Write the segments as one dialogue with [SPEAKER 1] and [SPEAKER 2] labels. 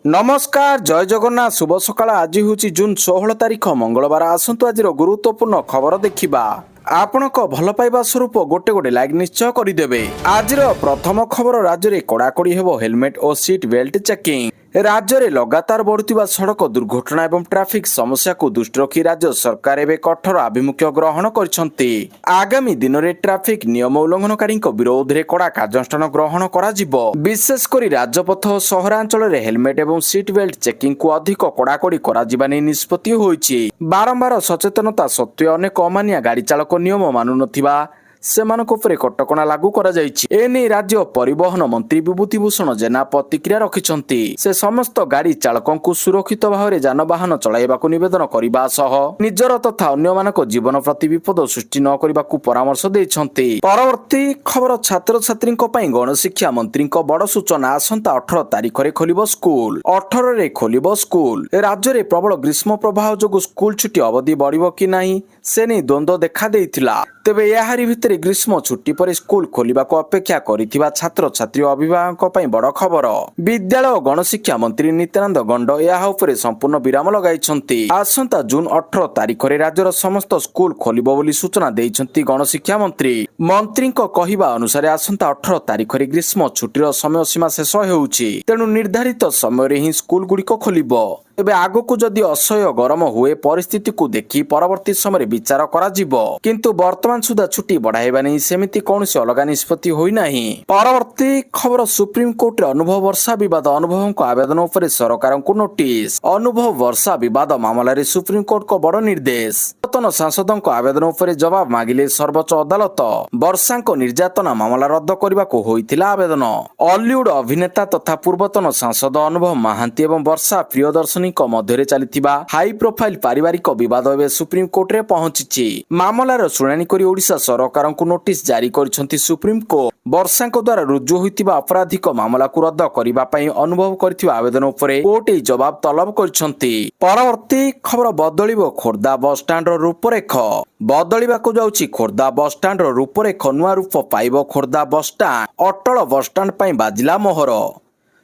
[SPEAKER 1] नमस्कार जय जगन्नाथ शुभ सकाळ आज हूँ जून 16 तारीख मंगलवार आसतु आज गुरुत्वपूर्ण खबर देखा आपणक भल पाइबा स्वरूप गोटे गोटे लाइक निश्चय करदेवे आज प्रथम खबर राज्य में कड़ाकड़ी हेबो हेलमेट और सीट बेल्ट चेकिंग राज्य में लगातार बढ़ुवा सड़क दुर्घटना एवं ट्राफिक समस्या को दृष्टि रखी राज्य सरकार एवं कठोर आभिमुख्य ग्रहण करछन्ती। आगामी दिन में ट्राफिक नियम उल्लंघनकारी विरोध में कड़ा कार्यानुष्ठान ग्रहण करा विशेषकर राजपथ और सहरांचल हेलमेट एवं सीट बेल्ट चेकिंग को अधिक कड़ाकड़ी करा निष्पत्ति होईछि। बारंबार सचेतनता सत्वे अनेक अमानिया गाड़ी चालक नियम मानु नथिबा सेमानक उपरे कटकणा लागू करा जायछि। एने राज्य परिवहन मंत्री विभूति भूषण जेना प्रतिक्रिया रखिछन्ति। से समस्त गाड़ी चालकंकु सुरक्षित भाव में जानवाहन चलाइबाकु निवेदन करिबा सह निजर तथा अन्यमानक जीवन प्रति विपद सृष्टि न करिबाकु परामर्श दैछन्ति। परवर्ती खबर छात्र छात्रींक पई गणशिक्षा मंत्रींक बड़ सूचना आसंता 18 तारिख रे खोलिबो स्कूल 18 रे खोलिबो स्कूल। राज्य रे प्रबल ग्रीष्म प्रवाह जोगु स्कूल छुट्टी अवधि बढ़िबो कि नाही से नै द्वंद्व देखा देइथिला। तेबे याहारी भितरे ग्रीष्म छुट्टी पर स्कूल खोलिबाको अपेक्षा करिथिबा छात्र छात्री अभिभावक पई बड़ खबर। विद्यालय और गणशिक्षा मंत्री नित्यानंद गंड या उपरे संपूर्ण विराम लगाइछन्ति। आसंता जून 18 तारिख रे राज्यर समस्त स्कूल खोलिबो बोली सूचना देइछन्ति गणशिक्षा मंत्री। मंत्रीक कहिबा अनुसार आसंता 18 तारिख रे ग्रीष्म छुट्टीर समय सीमा शेष हेउछि। तेणु निर्धारित समय रे ही स्कूल गुड़िक खोलिबो। एबे आगको जदि असह्य गरम हुए परिस्थिति को देखि परवर्ती समय विचार करा जिवो, किंतु वर्तमान सुधा छुट्टी बढ़ाइबा नहीं सेमिति कौनसी अलग निष्पत्ति होई नाही। परवर्ती खबर सुप्रीम कोर्ट रे अनुभव वर्षा विवाद अनुभव आवेदन उपरे सरकार को नोटिस। अनुभव वर्षा विवाद मामला रे सुप्रीम कोर्ट को बड़ निर्देश। पूर्वतन सांसदों आवेदन उपरे जवाब मागिले सर्वोच्च अदालत। वर्षा निर्यातना मामला रद्द करने को होइथिला आवेदन। हॉलीवुड अभिनेता तथा पूर्वतन सांसद अनुभव महांती एवं वर्षा प्रियदर्शनी मध्य चलिथिबा हाई प्रोफाइल पारिवारिक विवाद एवं सुप्रीम कोर्ट रे पहुंची। मामलार शुणाणी करी ओडिशा सरकार को नोटिस जारी करिसेंति सुप्रीम कोर्ट। वर्षा द्वारा रुजु होइतिबा आपराधिक मामला को रद्द करबा पई अनुभव करथिबा आवेदन उपरे कोर्ट जवाब तलब करिसेंति। परवर्ती खबर बदलिबो Khordha bus stand रूपरेख। बदलिबाकु जाउछि Khordha bus stand रूपरेख नुआ रूप पाइबो खोर्धा बस स्टैंड। अटल बस स्टैंड पई बाजिला मोहर।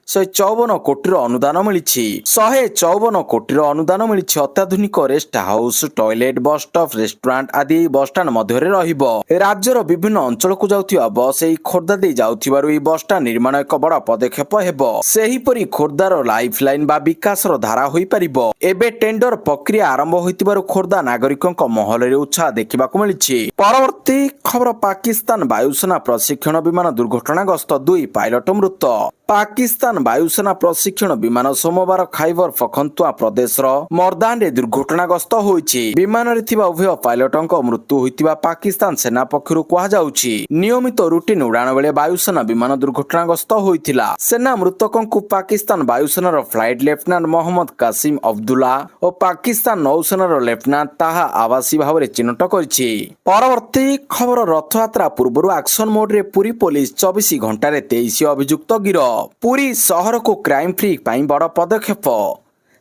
[SPEAKER 1] 154 कोटी अनुदान मिली 154 कोटी अनुदान मिली। अत्याधुनिक rest house toilet bus stop restaurant आदि बस स्टैंड मध्य रहिबो। राज्यर विभिन्न अंचल को जाउथिबा बस एई खोर्धा दे जाउथिबारु एई बस स्टैंड निर्माण एक बड़ पदक्षेप हेबो। सेही परि खोर्धार लाइफ लाइन बा विकासर धारा होई परिबो। एबे टेंडर प्रक्रिया आरंभ होइतिबारु खोर्धा नागरिकक महल रे उत्साह देखिबाकू मिलिछि। परवर्ती खबर पाकिस्तान वायुसेना प्रशिक्षण विमान दुर्घटनाग्रस्त 2 पायलट मृत। पाकिस्तान वायुसेना प्रशिक्षण विमान सोमवार खाइबर पखतुआ प्रदेश मर्दान रे दुर्घटनाग्रस्त होइछि। विमान रे थिबा उभय पायलटक मृत्यु होइतिबा पाकिस्तान सेना पक्षरु कहा जाउछि। नियमित रूटीन उड़ान बेले वायुसेना विमान दुर्घटनाग्रस्त होइतिला। सेना मृतकंकु पाकिस्तान वायुसेनार फ्लाइट लेफ्टिनेंट मोहम्मद कासिम अब्दुल्ला और पाकिस्तान नौसेनार लेफ्टिनेंट ताहा आवासी भाव में चिन्हट करिछि। परवर्ती खबर रथयात्रा पूर्व एक्शन मोड रे पुरी पुलिस 24 घंटा रे 23 अभियुक्त गिरफ। पुरी सहर को क्राइम फ्री पाई बड़ पदक्षेप।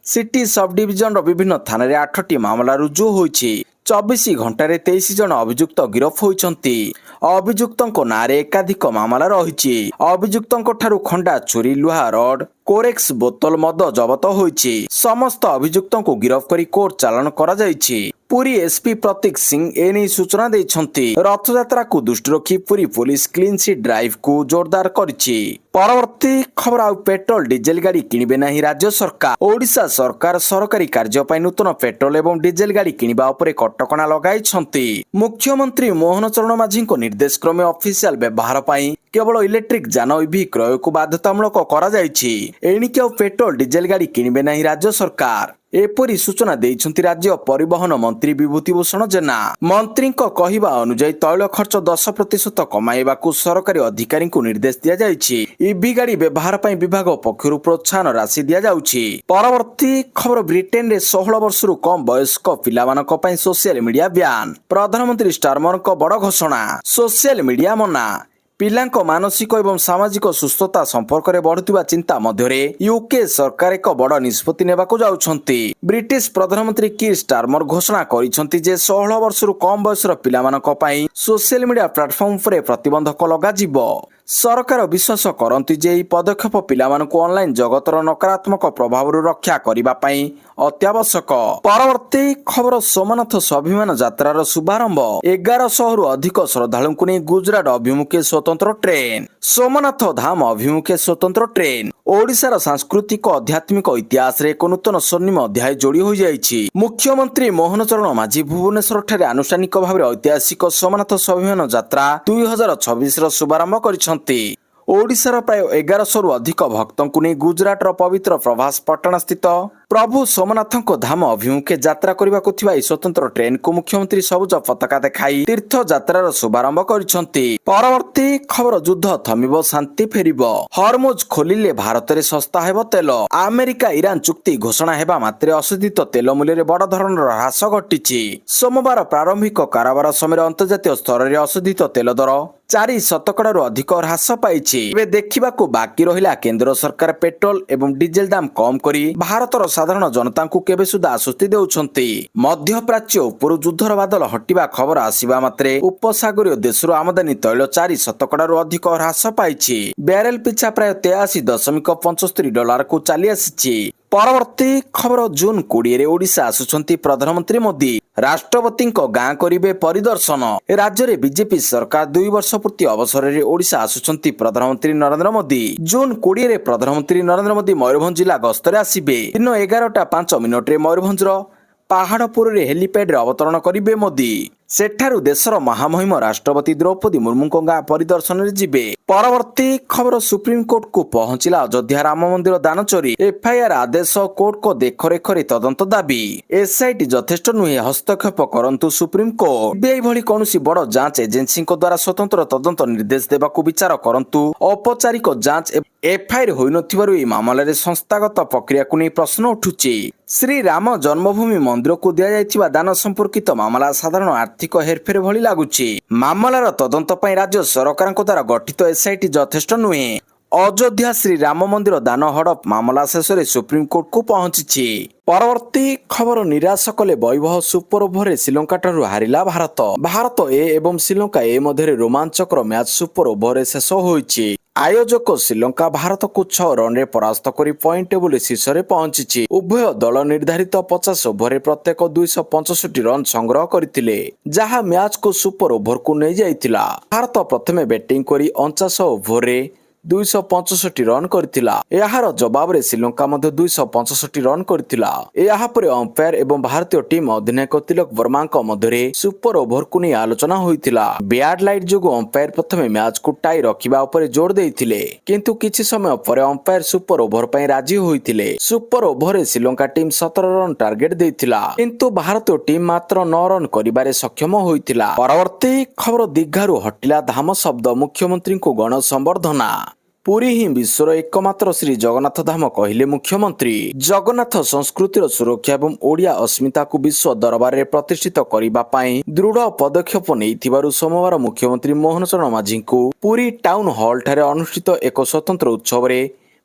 [SPEAKER 1] सिटी सब डिविजन विभिन्न थाना रे 8टी मामला रुजु होइछि। 24 घंटा रे 23 जन अभियुक्त गिरफ होइछन्ति। अभियुक्तଙ୍କ नारे एकाधिक मामला रहिछि। अभियुक्तଙ୍କ ठारू खंडा चोरी लुहा रड कोरेक्स बोतल मद जबत होइछि। समस्त अभियुक्तଙ୍କୁ गिरफ करी कोर्ट चालान करा जाइछि। पुरी एसपी प्रतीक सिंह एने सूचना दैछन्ति। रथयात्रा को दृष्टि रखी Puri police clean seat drive को जोरदार करिछि। परवर्ती खबर आ पेट्रोल डीजेल गाड़ी किनिबे नाही राज्य सरकार। ओडिशा सरकार सरकारी कार्य पई नूतन पेट्रोल एवं डीजेल गाड़ी किनिबा उपरे कटकणा लगाइछन्ति। मुख्यमंत्री मोहन चरण माझी को निर्देश क्रमे ऑफिशियल व्यवहार पई केवल इलेक्ट्रिक जान ईवी क्रय को बाध्यतामूलक करा जाइछि। एणिके पेट्रोल डीजेल गाड़ी किनिबे नाही राज्य सरकार। एपरी सूचना देइछन्ति राज्य परिवहन मंत्री विभूति भूषण जेना। मंत्री कहिबा अनुसार तैल खर्च 10% कमाइबाकू सरकारी अधिकारी को निर्देश दिया जाइछि। ईवी गाड़ी व्यवहार पई विभाग पक्षरु प्रोत्साहन राशि दिया जाउछि। परवर्ती खबर ब्रिटेन रे 16 वर्षरु कम वयस्क पिलामानक पई सोशल मीडिया ब्यान। प्रधानमंत्री स्टारमरक बड़ घोषणा। सोशल मीडिया मना। पिलांक मानसिक एवं सामाजिक सुस्थता संपर्क में बढ़ुवा चिंता मध्य यूके सरकार एक बड़ निष्पत्ति नेबाकू जाउछन्ति। ब्रिटिश प्रधानमंत्री कीर स्टारमर घोषणा करिसन्ति जे 16 वर्षरु कम बयसर पिलामानक पई सोशल मीडिया प्लेटफॉर्म पर प्रतिबंधक लगाजिबो। ସରକାର ବିଶ୍ୱାସ କରନ୍ତି ଯେ ଏହି ପଦକ୍ଷେପ ପିଲାମାନଙ୍କୁ ଅନଲାଇନ ଜଗତର ନକାରାତ୍ମକ ପ୍ରଭାବରୁ ରକ୍ଷା କରିବା ପାଇଁ ଅତ୍ୟାବଶ୍ୟକ। ପରବର୍ତ୍ତୀ ଖବର ସୋମନାଥ ସ୍ୱାଭିମାନ ଯାତ୍ରାର ଶୁଭାରମ୍ଭ 1100ରୁ ଅଧିକ ଶ୍ରଦ୍ଧାଳୁଙ୍କୁ ନେଇ ଗୁଜରାଟ ଅଭିମୁଖେ ସ୍ୱତନ୍ତ୍ର ଟ୍ରେନ୍। ସୋମନାଥ ଧାମ ଅଭିମୁଖେ ସ୍ୱତନ୍ତ୍ର ଟ୍ରେନ୍ ଓଡ଼ିଶାର ସାଂସ୍କୃତିକ ଆଧ୍ୟାତ୍ମିକ ଇତିହାସରେ ଏକ ନୂତନ ସ୍ୱର୍ଣ୍ଣିମ ଅଧ୍ୟାୟ ଯୋଡ଼ି ହୋଇଯାଇଛି। ମୁଖ୍ୟମନ୍ତ୍ରୀ ମୋହନ ଚରଣ ମାଝୀ ଭୁବନେଶ୍ୱରଠାରେ ଆନୁଷ୍ଠାନିକ ଭାବରେ ଐତିହାସିକ ସୋମନାଥ ସ୍ୱାଭିମାନ ଯାତ୍ରା 2026ର ଶୁଭାରମ୍ଭ କରିଛନ୍ତି। ଓଡ଼ିଶାର ପ୍ରାୟ 1100ରୁ ଅଧିକ ଭକ୍ତଙ୍କୁ ନେଇ ଗୁଜରାଟର ପବିତ୍ର ପ୍ରଭାସ ପଟଣା ସ୍ଥିତ ପ୍ରଭୁ ସୋମନାଥଙ୍କ ଧାମ ଅଭିମୁଖେ ଯାତ୍ରା କରିବାକୁ ଥିବା ଏହି ସ୍ୱତନ୍ତ୍ର ଟ୍ରେନ୍କୁ ମୁଖ୍ୟମନ୍ତ୍ରୀ ସବୁଜ ପତାକା ଦେଖାଇ ତୀର୍ଥ ଯାତ୍ରାର ଶୁଭାରମ୍ଭ କରିଛନ୍ତି। ପରବର୍ତ୍ତୀ ଖବର ଯୁଦ୍ଧ ଥମିବ, ଶାନ୍ତି ଫେରିବ। ହରମୁଜ ଖୋଲିଲେ ଭାରତରେ ଶସ୍ତା ହେବ ତେଲ। ଆମେରିକା ଇରାନ ଚୁକ୍ତି ଘୋଷଣା ହେବା ମାତ୍ରେ ଅଶୋଧିତ ତେଲ ମୂଲ୍ୟରେ ବଡ଼ ଧରଣର ହ୍ରାସ ଘଟିଛି। ସୋମବାର ପ୍ରାରମ୍ଭିକ କାରବାର ସମୟରେ ଅନ୍ତର୍ଜାତୀୟ ସ୍ତରରେ ଅଶୋଧିତ ତେଲ ଦର 4% ଅଧିକ ହ୍ରାସ ପାଇଛି। ଏବେ ଦେଖିବାକୁ ବାକି ରହିଲା କେନ୍ଦ୍ର ସରକାର ପେଟ୍ରୋଲ ଏବଂ ଡିଜେଲ ଦାମ କମ୍ କରି ଭାରତର ସାଧାରଣ ଜନତାଙ୍କୁ କେବେ ସୁଦ୍ଧା ଆଶ୍ୱସ୍ତି ଦେଉଛନ୍ତି। ମଧ୍ୟପ୍ରାଚ୍ୟ ଉପରୁ ଯୁଦ୍ଧର ବାଦଲ ହଟିବା ଖବର ଆସିବା ମାତ୍ରେ ଉପସାଗରୀୟ ଦେଶରୁ ଆମଦାନୀ ତୈଳ 4% ଅଧିକ ହ୍ରାସ ପାଇଛି। ବ୍ୟାରେଲ ପିଛା ପ୍ରାୟ $83.75କୁ ଚାଲି ଆସିଛି। ପରବର୍ତ୍ତୀ ଖବର ଜୁନ୍ 20ରେ ଓଡ଼ିଶା ଆସୁଛନ୍ତି ପ୍ରଧାନମନ୍ତ୍ରୀ ମୋଦି। ରାଷ୍ଟ୍ରପତିଙ୍କ ଗାଁ କରିବେ ପରିଦର୍ଶନ। ରାଜ୍ୟରେ ବିଜେପି ସରକାର 2 ବର୍ଷ ପୂର୍ତ୍ତି ଅବସରରେ ଓଡ଼ିଶା ଆସୁଛନ୍ତି ପ୍ରଧାନମନ୍ତ୍ରୀ ନରେନ୍ଦ୍ର ମୋଦି। ଜୁନ୍ 20ରେ ପ୍ରଧାନମନ୍ତ୍ରୀ ନରେନ୍ଦ୍ର ମୋଦି ମୟୂରଭଞ୍ଜ ଜିଲ୍ଲା ଗସ୍ତରେ ଆସିବେ। ଦିନ 11:05ରେ ମୟୂରଭଞ୍ଜର ପାହାଡ଼ପୁରରେ ହେଲିପ୍ୟାଡରେ ଅବତରଣ କରିବେ ମୋଦି। ସେଠାରୁ ଦେଶର ମହାମହିମ ରାଷ୍ଟ୍ରପତି ଦ୍ରୌପଦୀ ମୁର୍ମୁଙ୍କ ଗାଁ ପରିଦର୍ଶନରେ ଯିବେ। ପରବର୍ତ୍ତୀ ଖବର ସୁପ୍ରିମକୋର୍ଟକୁ ପହଞ୍ଚିଲା ଅଯୋଧ୍ୟା ରାମ ମନ୍ଦିର ଦାନ ଚୋରି। ଏଫ୍ଆଇଆର୍ ଆଦେଶ, କୋର୍ଟଙ୍କ ଦେଖରେଖରେ ତଦନ୍ତ ଦାବି। ଏସ୍ଆଇଟି ଯଥେଷ୍ଟ ନୁହେଁ, ହସ୍ତକ୍ଷେପ କରନ୍ତୁ ସୁପ୍ରିମକୋର୍ଟ। ସିବିଆଇ ଭଳି କୌଣସି ବଡ଼ ଯାଞ୍ଚ ଏଜେନ୍ସିଙ୍କ ଦ୍ୱାରା ସ୍ୱତନ୍ତ୍ର ତଦନ୍ତ ନିର୍ଦ୍ଦେଶ ଦେବାକୁ ବିଚାର କରନ୍ତୁ। ଔପଚାରିକ ଯାଞ୍ଚ ଏଫ୍ଆଇଆର୍ ହୋଇନଥିବାରୁ ଏହି ମାମଲାରେ ସଂସ୍ଥାଗତ ପ୍ରକ୍ରିୟାକୁ ନେଇ ପ୍ରଶ୍ନ ଉଠୁଛି। ଶ୍ରୀରାମ ଜନ୍ମଭୂମି ମନ୍ଦିରକୁ ଦିଆଯାଇଥିବା ଦାନ ସମ୍ପର୍କିତ ମାମଲା ସାଧାରଣ ଆର୍ଥିକ ହେରଫେର ଭଳି ଲାଗୁଛି। ମାମଲାର ତଦନ୍ତ ପାଇଁ ରାଜ୍ୟ ସରକାରଙ୍କ ଦ୍ୱାରା ଗଠିତ ଏସ୍ଆଇଟି ଯଥେଷ୍ଟ ନୁହେଁ। ଅଯୋଧ୍ୟା ଶ୍ରୀରାମ ମନ୍ଦିର ଦାନ ହଡପ ମାମଲା ଶେଷରେ ସୁପ୍ରିମକୋର୍ଟକୁ ପହଞ୍ଚିଛି। ପରବର୍ତ୍ତୀ ଖବର ନିରାଶ କଲେ ବୈଭବ। ସୁପର ଓଭରରେ ଶ୍ରୀଲଙ୍କାଠାରୁ ହାରିଲା ଭାରତ। ଭାରତ ଏ ଏବଂ ଶ୍ରୀଲଙ୍କା ଏ ମଧ୍ୟରେ ରୋମାଞ୍ଚକର ମ୍ୟାଚ୍ ସୁପର ଓଭରରେ ଶେଷ ହୋଇଛି। ଆୟୋଜକ ଶ୍ରୀଲଙ୍କା ଭାରତକୁ 6 ରନରେ ପରାସ୍ତ କରି ପଏଣ୍ଟ ଟେବୁଲ ଶୀର୍ଷରେ ପହଞ୍ଚିଛି। ଉଭୟ ଦଳ ନିର୍ଦ୍ଧାରିତ 50 ଓଭରରେ ପ୍ରତ୍ୟେକ 265 ରନ୍ ସଂଗ୍ରହ କରିଥିଲେ, ଯାହା ମ୍ୟାଚକୁ ସୁପର ଓଭରକୁ ନେଇଯାଇଥିଲା। ଭାରତ ପ୍ରଥମେ ବ୍ୟାଟିଂ କରି 49 ଓଭରରେ 265 ରନ୍ କରିଥିଲା। ଏହାର ଜବାବରେ ଶ୍ରୀଲଙ୍କା ମଧ୍ୟ 265 ରନ୍ କରିଥିଲା। ଏହାପରେ ଅମ୍ପାୟାର ଏବଂ ଭାରତୀୟ ଟିମ୍ ଅଧିନାୟକ ତିଲକ ବର୍ମାଙ୍କ ମଧ୍ୟରେ ସୁପର ଓଭରକୁ ନେଇ ଆଲୋଚନା ହୋଇଥିଲା। ବ୍ୟାଡ୍ ଲାଇଟ୍ ଯୋଗୁଁ ଅମ୍ପାୟାର ପ୍ରଥମେ ମ୍ୟାଚକୁ ଟାଇ ରଖିବା ଉପରେ ଜୋର ଦେଇଥିଲେ, କିନ୍ତୁ କିଛି ସମୟ ପରେ ଅମ୍ପାୟାର ସୁପର ଓଭର ପାଇଁ ରାଜି ହୋଇଥିଲେ। ସୁପର ଓଭରରେ ଶ୍ରୀଲଙ୍କା ଟିମ୍ 17 ରନ୍ ଟାର୍ଗେଟ ଦେଇଥିଲା, କିନ୍ତୁ ଭାରତୀୟ ଟିମ୍ ମାତ୍ର 9 ରନ୍ କରିବାରେ ସକ୍ଷମ ହୋଇଥିଲା। ପରବର୍ତ୍ତୀ ଖବର ଦୀଘାରୁ ହଟିଲା ଧାମ ଶବ୍ଦ, ମୁଖ୍ୟମନ୍ତ୍ରୀଙ୍କୁ ଗଣ ସମ୍ବର୍ଦ୍ଧନା। ପୁରୀ ହିଁ ବିଶ୍ୱର ଏକମାତ୍ର ଶ୍ରୀ ଜଗନ୍ନାଥ ଧାମ କହିଲେ ମୁଖ୍ୟମନ୍ତ୍ରୀ। ଜଗନ୍ନାଥ ସଂସ୍କୃତିର ସୁରକ୍ଷା ଏବଂ ଓଡ଼ିଆ ଅସ୍ମିତାକୁ ବିଶ୍ୱ ଦରବାରରେ ପ୍ରତିଷ୍ଠିତ କରିବା ପାଇଁ ଦୃଢ ପଦକ୍ଷେପ ନେଇଥିବାରୁ ସୋମବାର ମୁଖ୍ୟମନ୍ତ୍ରୀ ମୋହନ ଚରଣ ମାଝୀଙ୍କୁ ପୁରୀ ଟାଉନ ହଲ୍ ଠାରେ ଅନୁଷ୍ଠିତ ଏକ ସ୍ୱତନ୍ତ୍ର ଉତ୍ସବରେ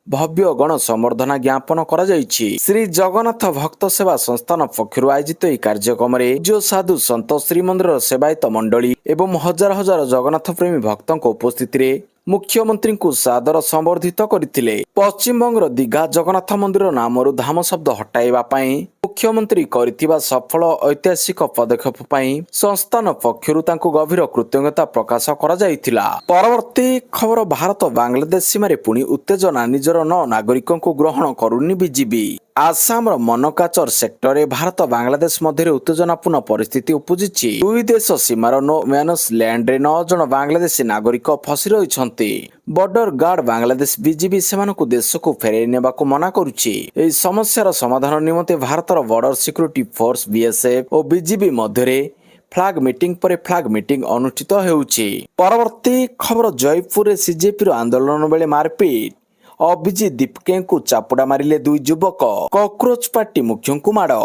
[SPEAKER 1] ଭବ୍ୟ ଗଣ ସମ୍ବର୍ଦ୍ଧନା ଜ୍ଞାପନ କରାଯାଇଛି। ଶ୍ରୀ ଜଗନ୍ନାଥ ଭକ୍ତ ସେବା ସଂସ୍ଥାନ ପକ୍ଷରୁ ଆୟୋଜିତ ଏହି କାର୍ଯ୍ୟକ୍ରମରେ ଯୋ ସାଧୁ ସନ୍ଥ, ଶ୍ରୀମନ୍ଦିରର ସେବାୟତ ମଣ୍ଡଳୀ ଏବଂ ହଜାର ହଜାର ଜଗନ୍ନାଥ ପ୍ରେମୀ ଭକ୍ତଙ୍କ ଉପସ୍ଥିତିରେ ମୁଖ୍ୟମନ୍ତ୍ରୀଙ୍କୁ ସାଦର ସମ୍ବର୍ଦ୍ଧିତ କରିଥିଲେ। ପଶ୍ଚିମବଙ୍ଗର ଦୀଘା ଜଗନ୍ନାଥ ମନ୍ଦିର ନାମରୁ ଧାମ ଶବ୍ଦ ହଟାଇବା ପାଇଁ ମୁଖ୍ୟମନ୍ତ୍ରୀ କରିଥିବା ସଫଳ ଐତିହାସିକ ପଦକ୍ଷେପ ପାଇଁ ସଂସ୍ଥାନ ପକ୍ଷରୁ ତାଙ୍କୁ ଗଭୀର କୃତଜ୍ଞତା ପ୍ରକାଶ କରାଯାଇଥିଲା। ପରବର୍ତ୍ତୀ ଖବର ଭାରତ ବାଂଲାଦେଶ ସୀମାରେ ପୁଣି ଉତ୍ତେଜନା, ନିଜର 9 ନାଗରିକଙ୍କୁ ଗ୍ରହଣ କରୁନି ବିଜିବି। ଆସାମର ମନକାଚର ସେକ୍ଟରରେ ଭାରତ ବାଂଲାଦେଶ ମଧ୍ୟରେ ଉତ୍ତେଜନାପୂର୍ଣ୍ଣ ପରିସ୍ଥିତି ଉପୁଜିଛି। ଦୁଇ ଦେଶ ସୀମାର ନୋ ମ୍ୟାନସ୍ ଲ୍ୟାଣ୍ଡରେ 9 ଜଣ ବାଂଲାଦେଶୀ ନାଗରିକ ଫସି ରହିଛନ୍ତି। ବର୍ଡର ଗାର୍ଡ ବାଂଲାଦେଶ ବିଜିବି ସେମାନଙ୍କୁ ଦେଶକୁ ଫେରାଇ ନେବାକୁ ମନା କରୁଛି। ଏହି ସମସ୍ୟାର ସମାଧାନ ନିମନ୍ତେ ଭାରତର ବର୍ଡର ସିକ୍ୟୁରିଟି ଫୋର୍ସ ବିଏସ୍ଏଫ୍ ଓ ବିଜିବି ମଧ୍ୟରେ ଫ୍ଲାଗ ମିଟିଂ ପରେ ଫ୍ଲାଗ ମିଟିଂ ଅନୁଷ୍ଠିତ ହେଉଛି। ପରବର୍ତ୍ତୀ ଖବର ଜୟପୁରରେ ସିଜେପିର ଆନ୍ଦୋଳନ ବେଳେ ମାରପିଟ। ଅଭିଜିତ ଦୀପକେଙ୍କୁ ଚାପୁଡା ମାରିଲେ 2 ଯୁବକ। କକରୋଚ ପାର୍ଟି ମୁଖ୍ୟଙ୍କୁ ମାଡ଼।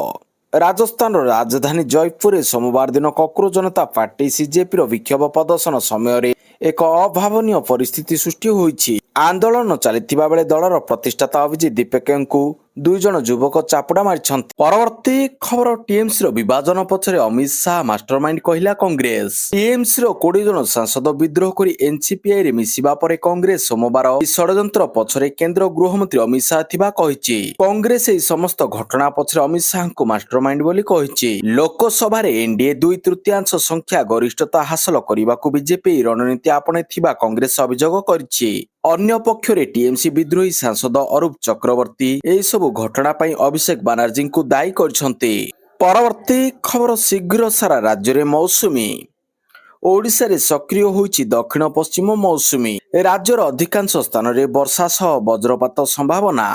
[SPEAKER 1] ରାଜସ୍ଥାନର ରାଜଧାନୀ ଜୟପୁରରେ ସୋମବାର ଦିନ କକରୋଚ ଜନତା ପାର୍ଟି ସିଜେପିର ବିକ୍ଷୋଭ ପ୍ରଦର୍ଶନ ସମୟରେ ଏକ ଅଭାବନୀୟ ପରିସ୍ଥିତି ସୃଷ୍ଟି ହୋଇଛି। ଆନ୍ଦୋଳନ ଚାଲିଥିବା ବେଳେ ଦଳର ପ୍ରତିଷ୍ଠାତା ଅଭିଜିତ ଦୀପକେଙ୍କୁ ଦୁଇ ଜଣ ଯୁବକ ଚାପୁଡା ମାରିଛନ୍ତି। ପରବର୍ତ୍ତୀ ଖବର ଟିଏମସିର ବିଭାଜନ ପଛରେ ଅମିତ ଶାହ ମାଷ୍ଟରମାଇଣ୍ଡ କହିଲା କଂଗ୍ରେସ। ଟିଏମସିର 20 ଜଣ ସାଂସଦ ବିଦ୍ରୋହ କରି ଏନସିପିଆଇରେ ମିଶିବା ପରେ କଂଗ୍ରେସ ସୋମବାର ଏହି ଷଡଯନ୍ତ୍ର ପଛରେ କେନ୍ଦ୍ର ଗୃହମନ୍ତ୍ରୀ ଅମିତ ଶାହ ଥିବା କହିଛି। କଂଗ୍ରେସ ଏହି ସମସ୍ତ ଘଟଣା ପଛରେ ଅମିତ ଶାହଙ୍କୁ ମାଷ୍ଟରମାଇଣ୍ଡ ବୋଲି କହିଛି। ଲୋକସଭାରେ ଏନଡିଏ 2/3 ସଂଖ୍ୟା ଗରିଷ୍ଠତା ହାସଲ କରିବାକୁ ବିଜେପି ରଣନୀତି ଆପଣେଇଥିବା କଂଗ୍ରେସ ଅଭିଯୋଗ କରିଛି। ଅନ୍ୟ ପକ୍ଷରେ ଟିଏମସି ବିଦ୍ରୋହୀ ସାଂସଦ ଅରୁପ ଚକ୍ରବର୍ତ୍ତୀ ଏହିସବୁ ଘଟଣା ପାଇଁ ଅଭିଷେକ ବାନାର୍ଜୀଙ୍କୁ ଦାୟୀ କରିଛନ୍ତି। ପରବର୍ତ୍ତୀ ଖବର ଶୀଘ୍ର ସାରା ରାଜ୍ୟରେ ମୌସୁମୀ। ଓଡ଼ିଶାରେ ସକ୍ରିୟ ହୋଇଛି ଦକ୍ଷିଣ ପଶ୍ଚିମ ମୌସୁମୀ। ରାଜ୍ୟର ଅଧିକାଂଶ ସ୍ଥାନରେ ବର୍ଷା ସହ ବଜ୍ରପାତ ସମ୍ଭାବନା।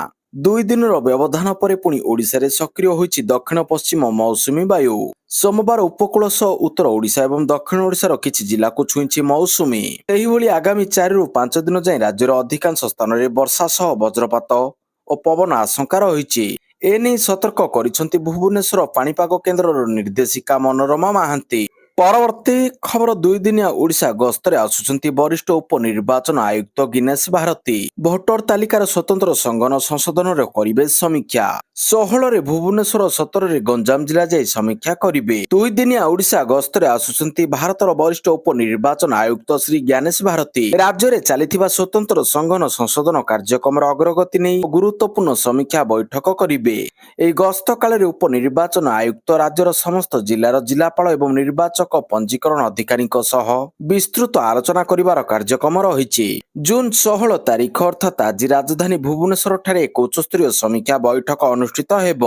[SPEAKER 1] 2 ଦିନର ବ୍ୟବଧାନ ପରେ ପୁଣି ଓଡ଼ିଶାରେ ସକ୍ରିୟ ହୋଇଛି ଦକ୍ଷିଣ ପଶ୍ଚିମ ମୌସୁମୀ ବାୟୁ। ସୋମବାର ଉପକୂଳ ସହ ଉତ୍ତର ଓଡ଼ିଶା ଏବଂ ଦକ୍ଷିଣ ଓଡ଼ିଶାର କିଛି ଜିଲ୍ଲାକୁ ଛୁଇଁଛି ମୌସୁମୀ। ସେହିଭଳି ଆଗାମୀ 4 ରୁ 5 ଦିନ ଯାଏଁ ରାଜ୍ୟର ଅଧିକାଂଶ ସ୍ଥାନରେ ବର୍ଷା ସହ ବଜ୍ରପାତ ଓ ପବନ ଆଶଙ୍କା ରହିଛି। ଏନେଇ ସତର୍କ କରିଛନ୍ତି ଭୁବନେଶ୍ୱର ପାଣିପାଗ କେନ୍ଦ୍ରର ନିର୍ଦ୍ଦେଶିକା ମନୋରମା ମହାନ୍ତି। ପରବର୍ତ୍ତୀ ଖବର 2 ଦିନିଆ ଓଡ଼ିଶା ଗସ୍ତରେ ଆସୁଛନ୍ତି ବରିଷ୍ଠ ଉପନିର୍ବାଚନ ଆୟୁକ୍ତ ଗିନେଶ ଭାରତୀ। ଭୋଟର ତାଲିକାର ସ୍ୱତନ୍ତ୍ର ସଂଗଠନ ସଂଶୋଧନର କରିବେ ସମୀକ୍ଷା। 16ରେ ଭୁବନେଶ୍ୱର, 17ରେ ଗଞ୍ଜାମ ଜିଲ୍ଲା ଯାଇ ସମୀକ୍ଷା କରିବେ। 2 ଦିନିଆ ଓଡ଼ିଶା ଗସ୍ତରେ ଆସୁଛନ୍ତି ଭାରତର ବରିଷ୍ଠ ଉପନିର୍ବାଚନ ଆୟୁକ୍ତ ଶ୍ରୀ ଜ୍ଞାନେଶ ଭାରତୀ। ରାଜ୍ୟରେ ଚାଲିଥିବା ସ୍ୱତନ୍ତ୍ର ସଂଗଠନ ସଂଶୋଧନ କାର୍ଯ୍ୟକ୍ରମର ଅଗ୍ରଗତି ନେଇ ଗୁରୁତ୍ୱପୂର୍ଣ୍ଣ ସମୀକ୍ଷା ବୈଠକ କରିବେ। ଏହି ଗସ୍ତ କାଳରେ ଉପନିର୍ବାଚନ ଆୟୁକ୍ତ ରାଜ୍ୟର ସମସ୍ତ ଜିଲ୍ଲାର ଜିଲ୍ଲାପାଳ ଏବଂ ନିର୍ବାଚକ ପଞ୍ଜୀକରଣ ଅଧିକାରୀଙ୍କ ସହ ବିସ୍ତୃତ ଆଲୋଚନା କରିବାର କାର୍ଯ୍ୟକ୍ରମ ରହିଛି। ଜୁନ 16 ତାରିଖ ଅର୍ଥାତ୍ ଆଜି ରାଜଧାନୀ ଭୁବନେଶ୍ୱରଠାରେ ଏକ ଉଚ୍ଚସ୍ତରୀୟ ସମୀକ୍ଷା ବୈଠକ ଅନୁଷ୍ଠିତ ହେବ।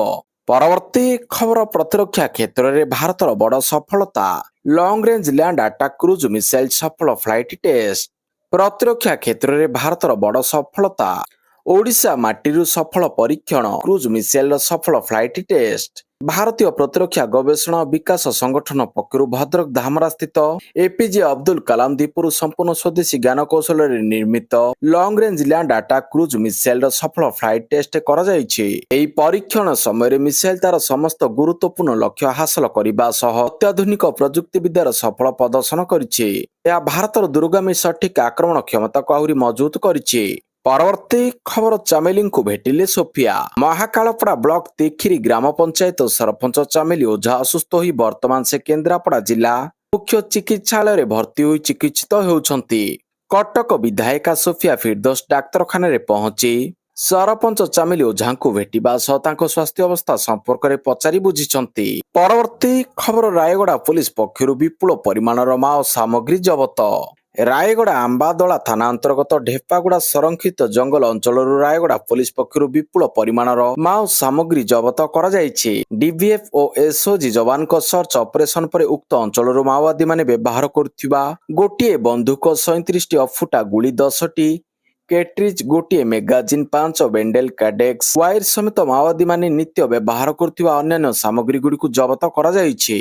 [SPEAKER 1] ପରବର୍ତ୍ତୀ ଖବର ପ୍ରତିରକ୍ଷା କ୍ଷେତ୍ରରେ ଭାରତର ବଡ଼ ସଫଳତା। Long range land attack cruise missile ସଫଳ ଫ୍ଲାଇଟ୍ ଟେଷ୍ଟ। ପ୍ରତିରକ୍ଷା କ୍ଷେତ୍ରରେ ଭାରତର ବଡ଼ ସଫଳତା। ଓଡ଼ିଶା ମାଟିରୁ ସଫଳ ପରୀକ୍ଷଣ, କ୍ରୁଜ୍ ମିସାଇଲର ସଫଳ ଫ୍ଲାଇଟ୍ ଟେଷ୍ଟ। ଭାରତୀୟ ପ୍ରତିରକ୍ଷା ଗବେଷଣା ଓ ବିକାଶ ସଂଗଠନ ପକ୍ଷରୁ ଭଦ୍ରକ ଧାମରା ସ୍ଥିତ ଏପିଜେ ଅବଦୁଲ କଲାମ ଦ୍ୱୀପରୁ ସମ୍ପୂର୍ଣ୍ଣ ସ୍ୱଦେଶୀ ଜ୍ଞାନକୌଶଳରେ ନିର୍ମିତ long range land attack cruise ମିସାଇଲର ସଫଳ ଫ୍ଲାଇଟ୍ ଟେଷ୍ଟ କରାଯାଇଛି। ଏହି ପରୀକ୍ଷଣ ସମୟରେ ମିସାଇଲ ତାର ସମସ୍ତ ଗୁରୁତ୍ୱପୂର୍ଣ୍ଣ ଲକ୍ଷ୍ୟ ହାସଲ କରିବା ସହ ଅତ୍ୟାଧୁନିକ ପ୍ରଯୁକ୍ତିବିଦ୍ୟାର ସଫଳ ପ୍ରଦର୍ଶନ କରିଛି। ଏହା ଭାରତର ଦୂରଗାମୀ ସଠିକ ଆକ୍ରମଣ କ୍ଷମତାକୁ ଆହୁରି ମଜବୁତ କରିଛି। ପରବର୍ତ୍ତୀ ଖବର ଚାମେଲିଙ୍କୁ ଭେଟିଲେ ସୋଫିଆ। ମହାକାଳପଡ଼ା ବ୍ଲକ ତିଖିରି ଗ୍ରାମ ପଞ୍ଚାୟତ ସରପଞ୍ଚ ଚାମେଲି ଓଝା ଅସୁସ୍ଥ ହୋଇ ବର୍ତ୍ତମାନ ସେ କେନ୍ଦ୍ରାପଡ଼ା ଜିଲ୍ଲା ମୁଖ୍ୟ ଚିକିତ୍ସାଳୟରେ ଭର୍ତ୍ତି ହୋଇ ଚିକିତ୍ସିତ ହେଉଛନ୍ତି। କଟକ ବିଧାୟିକା ସୋଫିଆ ଫିରଦୋଷ ଡାକ୍ତରଖାନାରେ ପହଞ୍ଚି ସରପଞ୍ଚ ଚାମେଲି ଓଝାଙ୍କୁ ଭେଟିବା ସହ ତାଙ୍କ ସ୍ୱାସ୍ଥ୍ୟ ଅବସ୍ଥା ସମ୍ପର୍କରେ ପଚାରି ବୁଝିଛନ୍ତି। ପରବର୍ତ୍ତୀ ଖବର ରାୟଗଡ଼ା ପୋଲିସ ପକ୍ଷରୁ ବିପୁଳ ପରିମାଣର ମାଓ ସାମଗ୍ରୀ ଜବତ। ରାୟଗଡ଼ା ଆମ୍ବାଦୋଳା ଥାନା ଅନ୍ତର୍ଗତ ଢେପାଗୁଡ଼ା ସଂରକ୍ଷିତ ଜଙ୍ଗଲ ଅଞ୍ଚଳରୁ ରାୟଗଡ଼ା ପୋଲିସ ପକ୍ଷରୁ ବିପୁଳ ପରିମାଣର ମାଓ ସାମଗ୍ରୀ ଜବତ କରାଯାଇଛି। ଡିଭିଏଫ୍ ଓ ଏସଓଜି ଯବାନଙ୍କ ସର୍ଚ୍ଚ ଅପରେସନ ପରେ ଉକ୍ତ ଅଞ୍ଚଳରୁ ମାଓବାଦୀମାନେ ବ୍ୟବହାର କରୁଥିବା ଗୋଟିଏ ବନ୍ଧୁକ, 37ଟି ଅଫୁଟା ଗୁଳି, 10ଟି କେଟ୍ରିଜ, ଗୋଟିଏ ମେଗାଜିନ୍, 5 ବେଣ୍ଡେଲ କାଡେକ୍ସ ୱାଇର ସମେତ ମାଓବାଦୀମାନେ ନିତ୍ୟ ବ୍ୟବହାର କରୁଥିବା ଅନ୍ୟାନ୍ୟ ସାମଗ୍ରୀ ଗୁଡ଼ିକୁ ଜବତ କରାଯାଇଛି।